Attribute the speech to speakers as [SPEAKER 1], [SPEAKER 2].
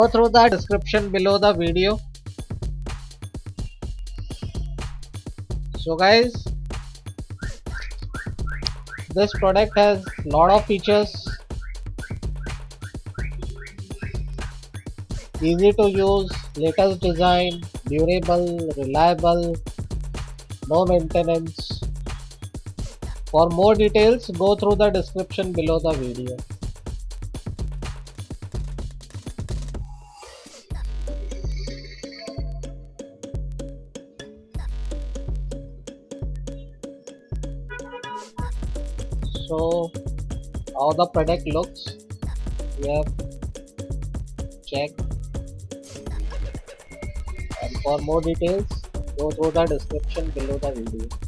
[SPEAKER 1] Go through the description below the video. So guys, this product has lot of features, easy to use, latest design, durable, reliable, no maintenance. For more details, go through the description below the video. So how the product looks, we have checked, and for more details go through the description below the video.